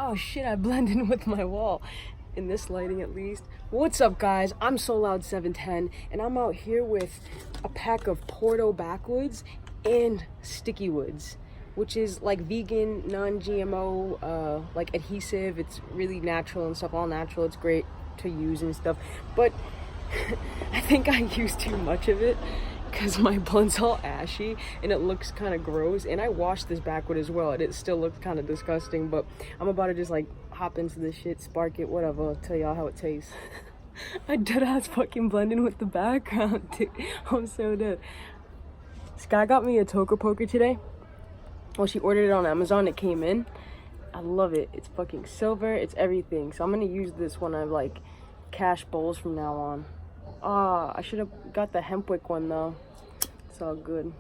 Oh shit, I blend in with my wall. In this lighting at least. What's up guys? I'm SoLoud710 and I'm out here with a pack of Porto Backwoods and stickywoods, which is like vegan, non-GMO, like adhesive. It's really natural and stuff, all natural. It's great to use and stuff. But I think I used too much of it because my blunt's all ashy and it looks kind of gross. And I washed this Backwood as well and it still looks kind of disgusting, but I'm about to just like hop into this shit, spark it, whatever. I'll tell y'all how it tastes. I deadass fucking blending with the background, dude. I'm so dead. Sky got me a toker poker today. Well, she ordered it on Amazon. It came in. I love it. It's fucking silver. It's everything. So I'm gonna use this when I like cash bowls from now on. I should have got the Hempwick one though. It's all good.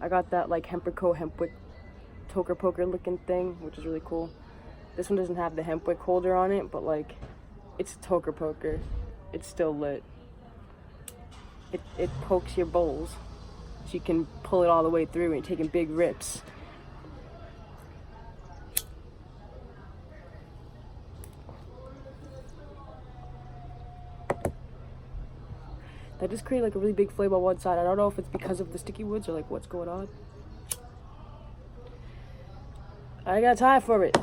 I got that like Hempwick toker poker looking thing, which is really cool. This one doesn't have the Hempwick holder on it, but like it's a toker poker. It's still lit. It pokes your bowls, so you can pull it all the way through and you're taking big rips. That just created like a really big flame on one side. I don't know if it's because of the sticky woods or like what's going on. I got time for it.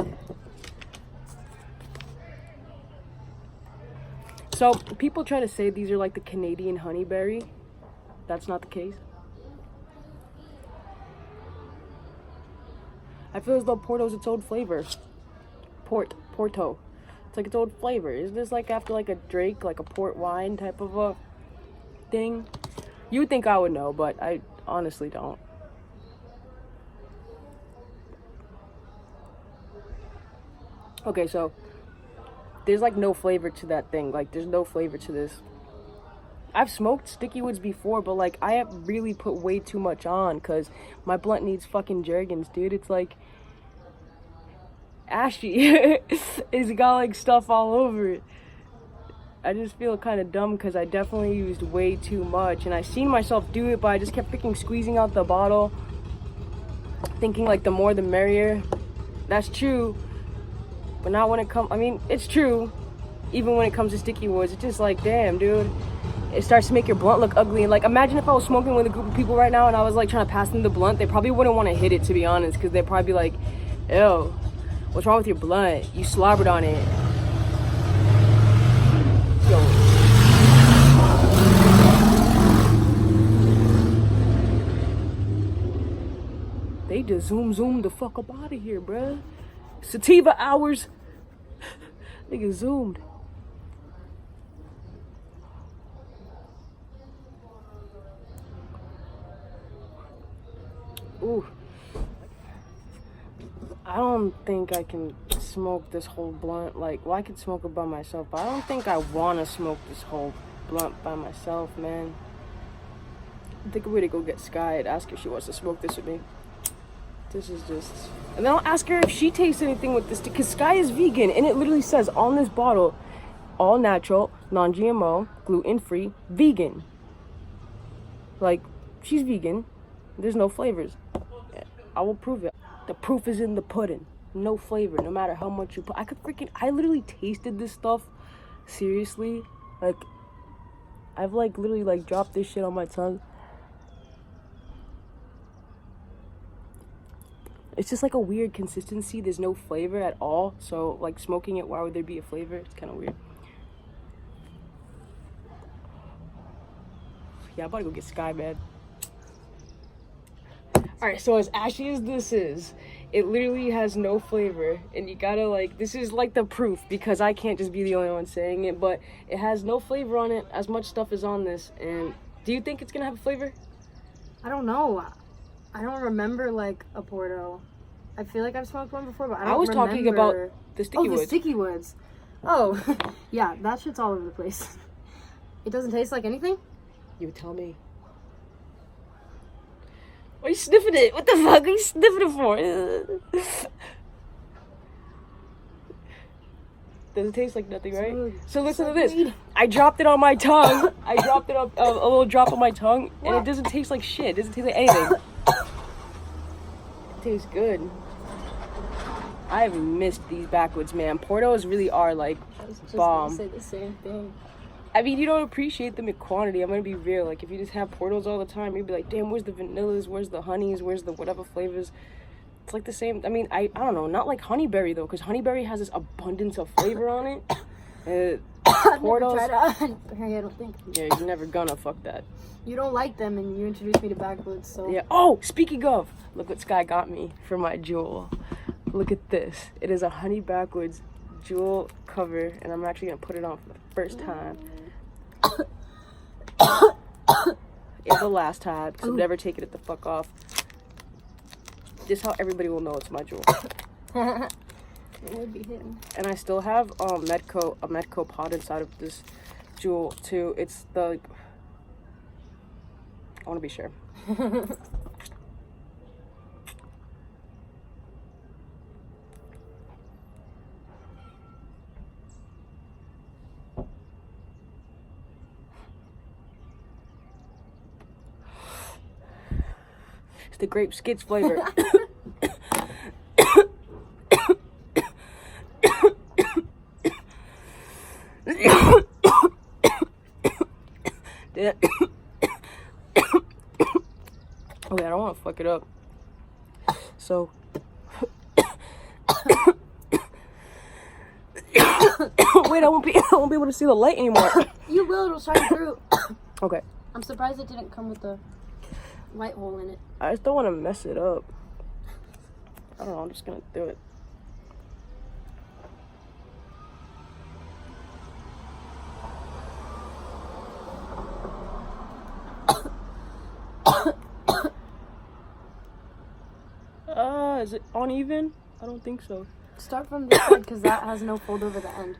So people try to say these are like the Canadian honeyberry. That's not the case. I feel as though Porto's its own flavor. Porto. It's like its own flavor. Isn't this like after like a drink, like a port wine type of a thing? You would think I would know, but I honestly don't. Okay, so there's like no flavor to that thing. Like there's no flavor to this. I've smoked sticky woods before, but like I have really put way too much on because my blunt needs fucking Jergens, dude. It's like ashy. It's got like stuff all over it. I just feel kind of dumb because I definitely used way too much, and I seen myself do it, but I just kept freaking squeezing out the bottle, thinking like the more the merrier. That's true, but not when it comes. I mean, it's true, even when it comes to sticky woods. It's just like, damn, dude. It starts to make your blunt look ugly. And like, imagine if I was smoking with a group of people right now and I was like trying to pass them the blunt. They probably wouldn't want to hit it, to be honest, because they'd probably be like, ew, what's wrong with your blunt? You slobbered on it. Yo. They just zoom the fuck up out of here, bruh. Sativa hours. Nigga zoomed. Ooh. I don't think I can smoke this whole blunt. Like, well, I could smoke it by myself, but I don't think I want to smoke this whole blunt by myself, man. I think I'm gonna go get Sky and ask her if she wants to smoke this with me. This is just... And then I'll ask her if she tastes anything with this, because Sky is vegan, and it literally says on this bottle, all natural, non-GMO, gluten-free, vegan. Like, she's vegan. There's no flavors. I will prove it. The proof is in the pudding. No flavor, no matter how much you put. I literally tasted this stuff. Seriously. Like, I've like literally like dropped this shit on my tongue. It's just like a weird consistency. There's no flavor at all. So like smoking it, why would there be a flavor? It's kind of weird. Yeah, I'm about to go get Sky, man. Alright, so as ashy as this is, it literally has no flavor, and you gotta like, this is like the proof, because I can't just be the only one saying it, but it has no flavor on it. As much stuff is on this, and do you think it's gonna have a flavor? I don't know. I don't remember like a Porto. I feel like I've smoked one before, but I was talking about the sticky woods. Oh, the sticky woods. Oh, yeah, that shit's all over the place. It doesn't taste like anything? You would tell me. Why are you sniffing it? What the fuck are you sniffing it for? Does it taste like nothing, right? Smooth. So listen to this. I dropped it on my tongue. I dropped it up a little drop on my tongue, and it doesn't taste like shit. It doesn't taste like anything. It tastes good. I've missed these Backwoods, man. Portos really are like I was just bomb. gonna say the same thing. I mean, you don't appreciate them in quantity. I'm gonna be real. Like, if you just have Portos all the time, you'd be like, damn, where's the vanillas? Where's the honeys? Where's the whatever flavors? It's like the same. I mean, I don't know. Not like honeyberry, though, because honeyberry has this abundance of flavor on it. I've Portos. never tried honeyberry, I don't think. Yeah, you're never gonna. Fuck that. You don't like them, and you introduced me to Backwoods, so... Yeah. Oh, speaking of, look what Sky got me for my jewel. Look at this. It is a Honey Backwoods jewel cover, and I'm actually gonna put it on for the first time. Yeah, the last time, because I'm never taking it the fuck off. Just how everybody will know it's my jewel. It would be hidden. And I still have a Medco pod inside of this jewel too. It's the, like, I want to be sure. It's the grape skits flavor. Okay, I don't want to fuck it up. So, wait, I won't be able to see the light anymore. You will, it'll shine through. Okay. I'm surprised it didn't come with a light hole in it. I just don't want to mess it up. I don't know, I'm just gonna do it. Is it uneven? I don't think so. Start from this side, because that has no fold over the end.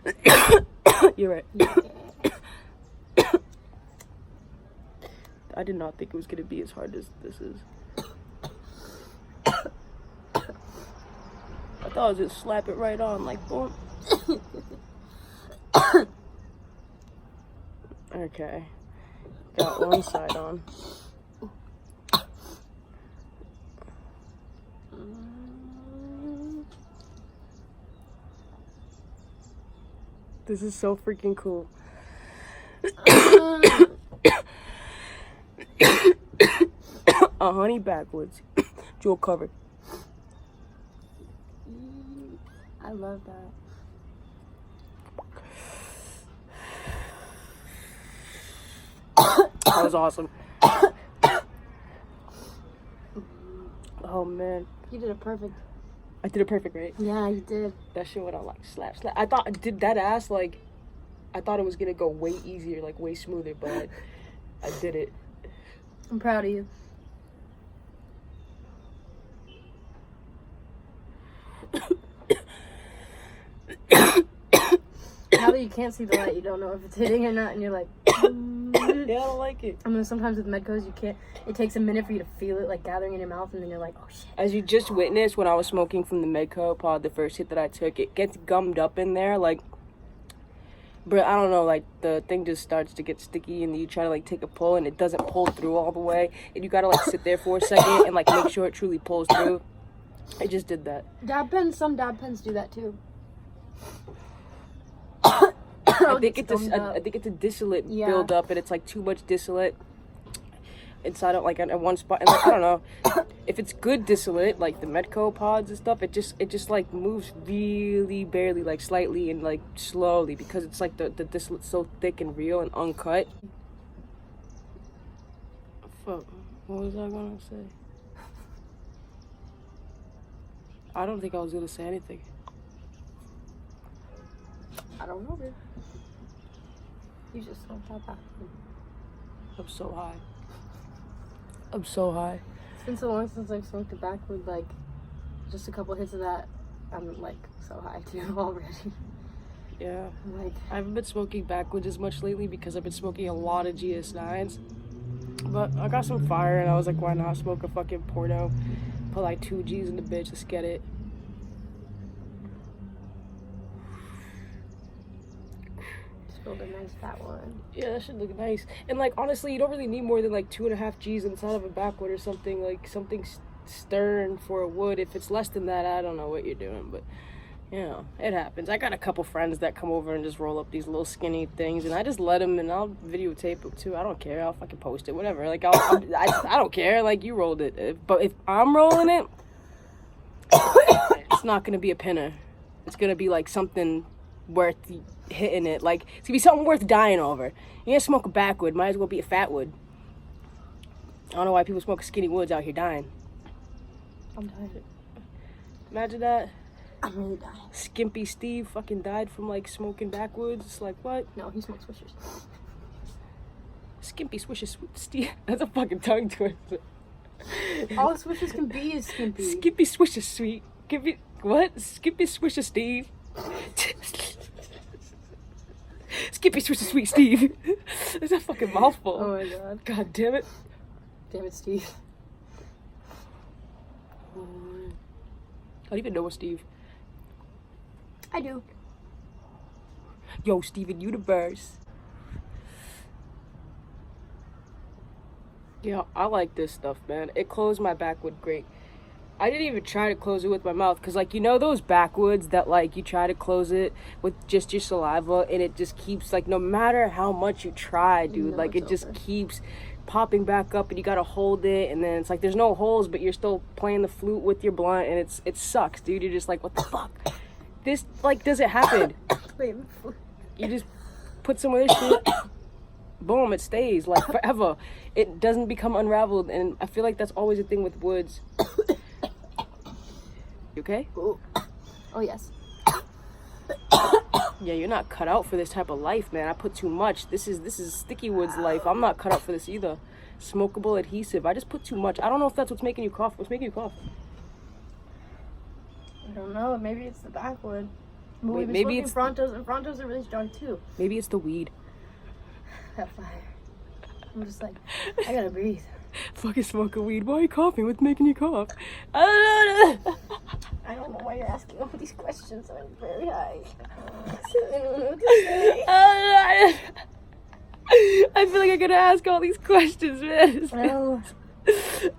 You're right. Yeah. I did not think it was gonna be as hard as this is. I thought I was just slap it right on, like boom. Okay. Got one side on. This is so freaking cool. A Honey Backwoods jewel cover. I love that. That was awesome. Oh man. You did it perfect. I did it perfect, right? Yeah, you did. That shit went on like slap, slap. I thought, did that ass, like, I thought it was gonna go way easier, like way smoother, but I did it. I'm proud of you. Now that you can't see the light, you don't know if it's hitting or not, and you're like, Yeah, I don't like it. I mean, sometimes with Medcos, you can't, it takes a minute for you to feel it, like, gathering in your mouth, and then you're like, oh, shit. As you just witnessed when I was smoking from the Medco pod, the first hit that I took, it gets gummed up in there, like, but I don't know, like, the thing just starts to get sticky, and you try to, like, take a pull, and it doesn't pull through all the way, and you gotta, like, sit there for a second and, like, make sure it truly pulls through. I just did that. Dab pens, some dab pens do that, too. I think it's a distillate build up, and it's like too much distillate inside of like at one spot. And like, I don't know if it's good distillate, like the Medco pods and stuff. It just like moves really barely, like slightly and like slowly, because it's like the distillate's so thick and real and uncut. Fuck, what was I gonna say? I don't think I was gonna say anything. I don't know, dude. You just don't have that. I'm so high. I'm so high. It's been so long since I've smoked a Backwood, like, just a couple hits of that, I'm, like, so high, too, already. Yeah. I'm like... I haven't been smoking Backwoods as much lately because I've been smoking a lot of GS9s. But I got some fire, and I was like, why not smoke a fucking Porto? Put, like, 2 Gs in the bitch, let's get it. Build a nice fat one. Yeah, that should look nice. And like honestly, you don't really need more than like 2.5 Gs inside of a Backwood or something. Like something stern for a wood. If it's less than that, I don't know what you're doing, but you know, it happens. I got a couple friends that come over and just roll up these little skinny things, and I just let them, and I'll videotape it too. I don't care. I'll fucking post it, whatever. Like, I don't care. Like, you rolled it. But if I'm rolling it, it's not gonna be a pinner. It's gonna be like something worth hitting it. Like, it's gonna be something worth dying over. You gonna smoke a backwood, might as well be a fat wood. I don't know why people smoke skinny woods out here dying. I'm tired. Imagine that. I'm really dying. Skimpy Steve fucking died from like smoking backwoods. It's like, what? No, he smokes swishers. Skimpy Swisher Steve. That's a fucking tongue twister. All swishers can be is skimpy. Skimpy Swisher Sweet. Skimpy, what? Skimpy Swisher Steve. Skippy Swisher Sweet Steve. That's a fucking mouthful. Oh my god. God damn it. Damn it, Steve. I don't even know a Steve. I do. Yo, Steven Universe. Yeah, I like this stuff, man. It closed my backwood great. I didn't even try to close it with my mouth, because, like, you know those backwoods that, like, you try to close it with just your saliva, and it just keeps, like, no matter how much you try, dude, No, like, it it's just over. keeps popping back up, and you gotta hold it, and then it's like there's no holes, but you're still playing the flute with your blunt, and it sucks, dude. You're just like, what the fuck? This, like, doesn't happen. You just put some of this shit, boom, it stays, like, forever. It doesn't become unraveled, and I feel like that's always a thing with woods. You okay? Oh yes. Yeah, you're not cut out for this type of life, man. I put too much. This is sticky woods life. I'm not cut out for this either. Smokable adhesive. I just put too much. I don't know if that's what's making you cough. What's making you cough? I don't know. Maybe it's the backwood. But Wait, we've been maybe smoking Frontos, and Frontos are really strong too. Maybe it's the weed. That fire. I'm just like, I gotta breathe. Fucking smoke a weed. Why are you coughing? What's making you cough? I don't know. I don't know why you're asking all these questions. I'm very high. I don't know what to say. I feel like I gotta ask all these questions, man. No.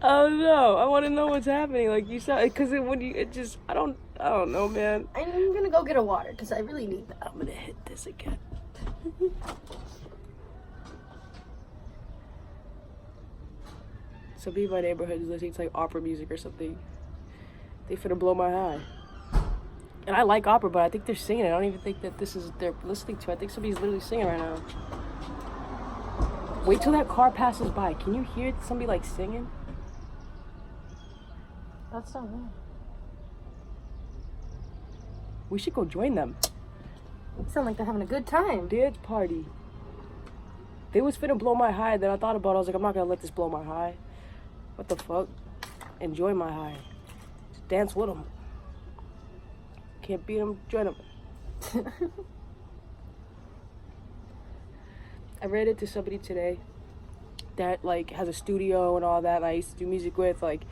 I don't know. I want to know what's happening. Like you said, because I don't know, man. I'm gonna go get a water because I really need that. I'm gonna hit this again. Somebody in my neighborhood is listening to like opera music or something. They finna blow my high. And I like opera, but I think they're singing. I don't even think that this is they're listening to. I think somebody's literally singing right now. Wait till that car passes by. Can you hear somebody like singing? That's not right. We should go join them. You sound like they're having a good time. Dance party. They was finna blow my high. Then I thought about it. I was like, I'm not gonna let this blow my high. What the fuck? Enjoy my high. Just dance with them. Can't beat them, join them. I ran into somebody today that like has a studio and all that, and I used to do music with like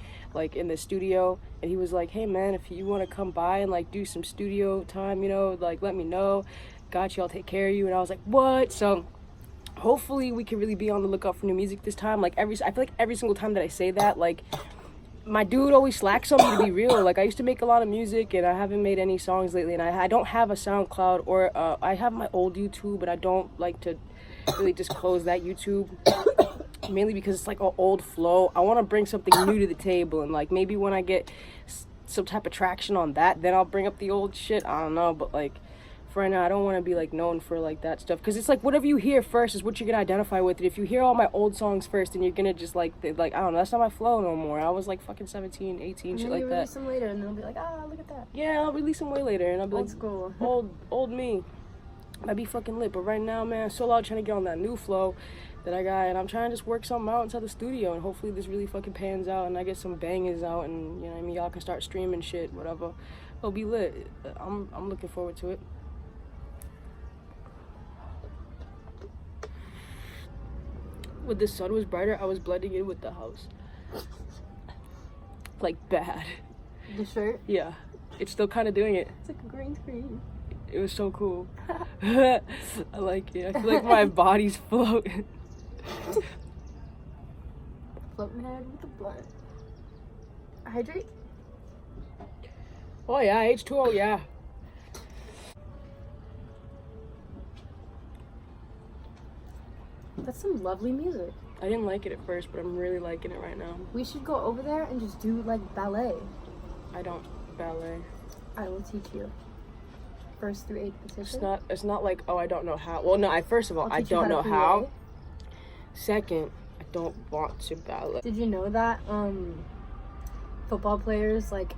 in the studio, and he was like, hey man, if you want to come by and like do some studio time, you know, like let me know, got you, I'll take care of you. And I was like, what? So hopefully we can really be on the lookout for new music this time. Like I feel like every single time that I say that, like my dude always slacks on me, to be real. Like I used to make a lot of music and I haven't made any songs lately, and I don't have a SoundCloud, or I have my old YouTube, but I don't like to really disclose that YouTube, mainly because it's like an old flow. I want to bring something new to the table, and like maybe when I get some type of traction on that, then I'll bring up the old shit. I don't know, but like for right now, I don't want to be like known for like that stuff, because it's like whatever you hear first is what you're gonna identify with. And if you hear all my old songs first, then you're gonna just like I don't know, that's not my flow no more. I was like fucking 17, 18, shit like that. Release them later, and they'll be like, look at that. Yeah, I'll release them way later, and I'll be Old like, school. old me. That'd be fucking lit. But right now, man, I'm so loud trying to get on that new flow that I got, and I'm trying to just work something out inside the studio, and hopefully this really fucking pans out, and I get some bangers out, and you know what I mean, y'all can start streaming shit, whatever. It'll be lit. I'm looking forward to it. When the sun was brighter, I was blending in with the house. Like bad. The shirt? Yeah. It's still kind of doing it. It's like a green screen. It was so cool. I like it. I feel like my body's floating. Floating head with the blunt. Hydrate. Oh yeah, H2O, yeah. That's some lovely music. I didn't like it at first, but I'm really liking it right now. We should go over there and just do like ballet. I don't ballet. I will teach you. 1st through 8th position. It's not like, oh, I don't know how. Well, no, first of all, I teach you don't know to how. play. Second, I don't want to ballet. Did you know that football players, like,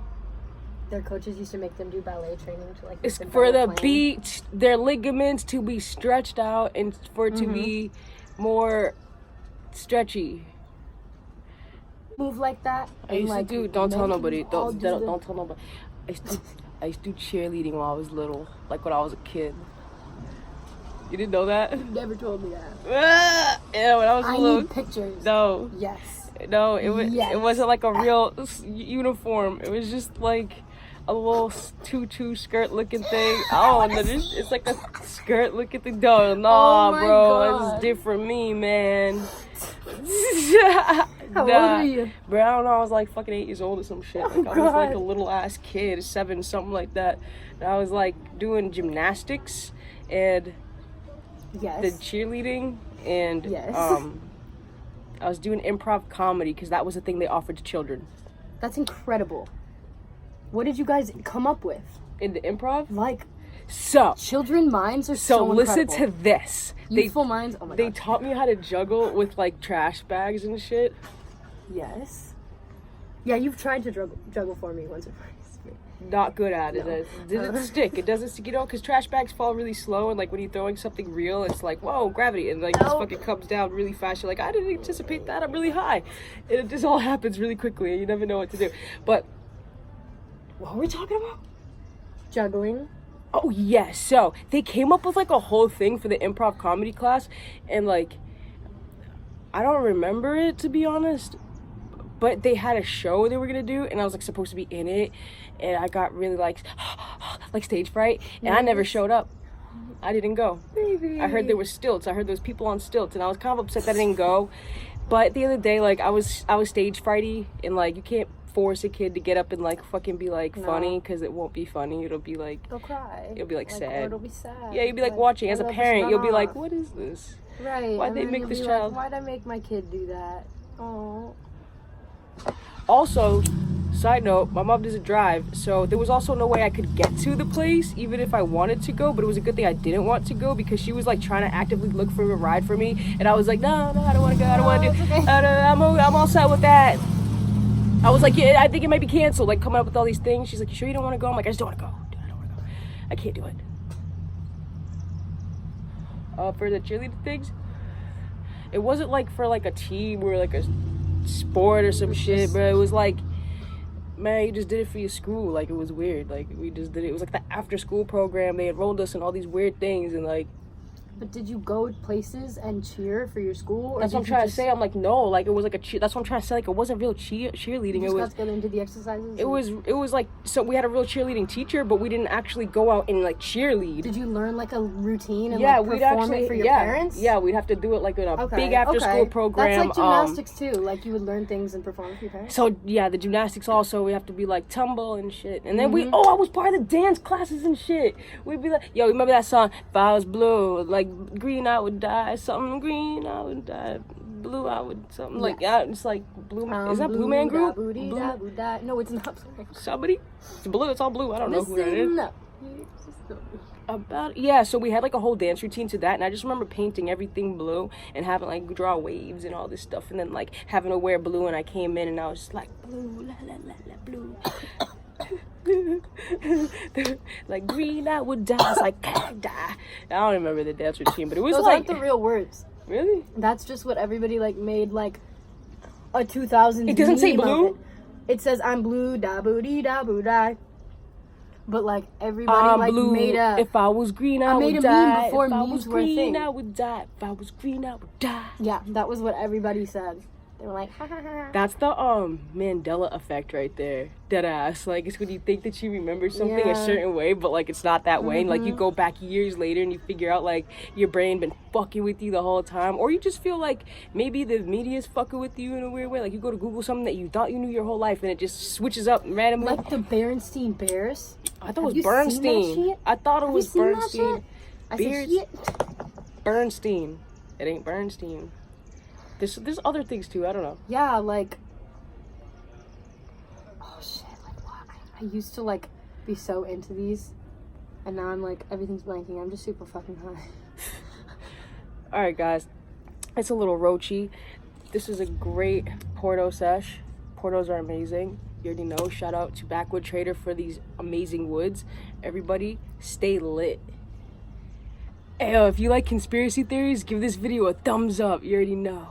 their coaches used to make them do ballet training to like. It's for the beat, their ligaments to be stretched out and for it to be more stretchy. Move like that. I used to do. Don't tell nobody. Don't tell nobody. I used to do cheerleading when I was little, like when I was a kid. You didn't know that? You never told me that. Yeah, when I was little. I need pictures. No. Yes. No, it wasn't like a real uniform. It was just like a little tutu skirt looking thing. Oh, no, it's like a skirt looking thing. No, nah, my bro, God. it's different me, man. How old are you? Bro, I don't know. I was like fucking 8 years old or some shit. Like I was like a little ass kid, 7, something like that. And I was like doing gymnastics and the cheerleading and I was doing improv comedy because that was the thing they offered to children. That's incredible. What did you guys come up with? In the improv? Like, so children minds are so listen incredible. to this. Youthful minds, oh my God. They taught me how to juggle with like trash bags and shit. Yes. Yeah, you've tried to juggle for me once or twice. Not good at it. No. It doesn't stick. It doesn't stick, you know, because trash bags fall really slow, and like when you're throwing something real, it's like, whoa, gravity, and like this fucking comes down really fast. You're like, I didn't anticipate that. I'm really high, and it just all happens really quickly, and you never know what to do. But what were we talking about? Juggling. Oh yes. So they came up with like a whole thing for the improv comedy class, and like I don't remember it, to be honest, but they had a show they were gonna do, and I was like supposed to be in it, and I got really like stage fright, and I never showed up. I didn't go. Baby. I heard there were stilts. I heard there was people on stilts, and I was kind of upset that I didn't go. But the other day, like I was stage frighty, and like you can't force a kid to get up and like fucking be like funny, because it won't be funny. It'll be like they'll cry. It'll be like sad. Or it'll be sad. Yeah, you'll be like watching as a parent. You'll be like, what is this? Right. Why'd they make this child? Like, why'd I make my kid do that? Oh. Also, side note, my mom doesn't drive, so there was also no way I could get to the place, even if I wanted to go, but it was a good thing I didn't want to go, because she was like trying to actively look for a ride for me, and I was like, no, I don't want to go, I don't want to do it. Okay. I'm all set with that. I was like, yeah, I think it might be canceled, like coming up with all these things. She's like, you sure you don't want to go? I'm like, I just don't want to go. Dude, I don't want to go. I can't do it. For the cheerleading things, it wasn't like for like a team or like a sport or some shit, bro. It was like, man, you just did it for your school. Like, it was weird. Like, we just did it. It was like the after school program. They enrolled us in all these weird things, and like, but did you go places and cheer for your school? Or that's what I'm trying to say. I'm like, no, like it was like a cheer. That's what I'm trying to say. Like, it wasn't real cheerleading. You just it was got to get into the exercises. It was like, so we had a real cheerleading teacher, but we didn't actually go out and like cheerlead. Did you learn like a routine and like perform it for your parents? Yeah, we'd have to do it like in a big after school program. That's like gymnastics too. Like you would learn things and perform it for your parents. So yeah, the gymnastics also, we have to be like tumble and shit. And then I was part of the dance classes and shit. We'd be like, yo, remember that song? If I was blue, like green I would die, something green I would die, blue I would something like that. It's like blue. Is that Blue Man Group? No, it's not. Somebody? It's blue. It's all blue. I don't know who that is. So we had like a whole dance routine to that, and I just remember painting everything blue and having like draw waves and all this stuff, and then like having to wear blue, and I came in and I was just like blue, la la la la blue. Like green I would die. It's like die. I don't remember the dance routine, but it was those aren't the real words. Really? That's just what everybody like made like a 2000s. It doesn't say blue. It says I'm blue, da boo dee da boo die. But like everybody like blue. made a. If I was green, I would die. Made a meme before if I memes was were a green, thing. I would die. If I was green, I would die. Yeah, that was what everybody said. They were like, ha ha ha. That's the Mandela effect right there. Dead ass. Like, it's when you think that you remember something a Yeah. certain way, but like it's not that way. And like you go back years later and you figure out like your brain been fucking with you the whole time, or you just feel like maybe the media's fucking with you in a weird way. Like you go to Google something that you thought you knew your whole life, and it just switches up randomly. Like the Berenstein Bears. I thought Have it you was Bernstein. seen that shit? I thought it Have was you seen that Bernstein. shit? I Bears. said shit. Bernstein. It ain't Bernstein. There's other things too. I don't know. Yeah, like. Oh shit! Like what? I used to like be so into these, and now I'm like everything's blanking. I'm just super fucking high. All right, guys. It's a little roachy. This is a great Porto sesh. Portos are amazing. You already know. Shout out to Backwood Trader for these amazing woods. Everybody, stay lit. Hey, if you like conspiracy theories, give this video a thumbs up. You already know.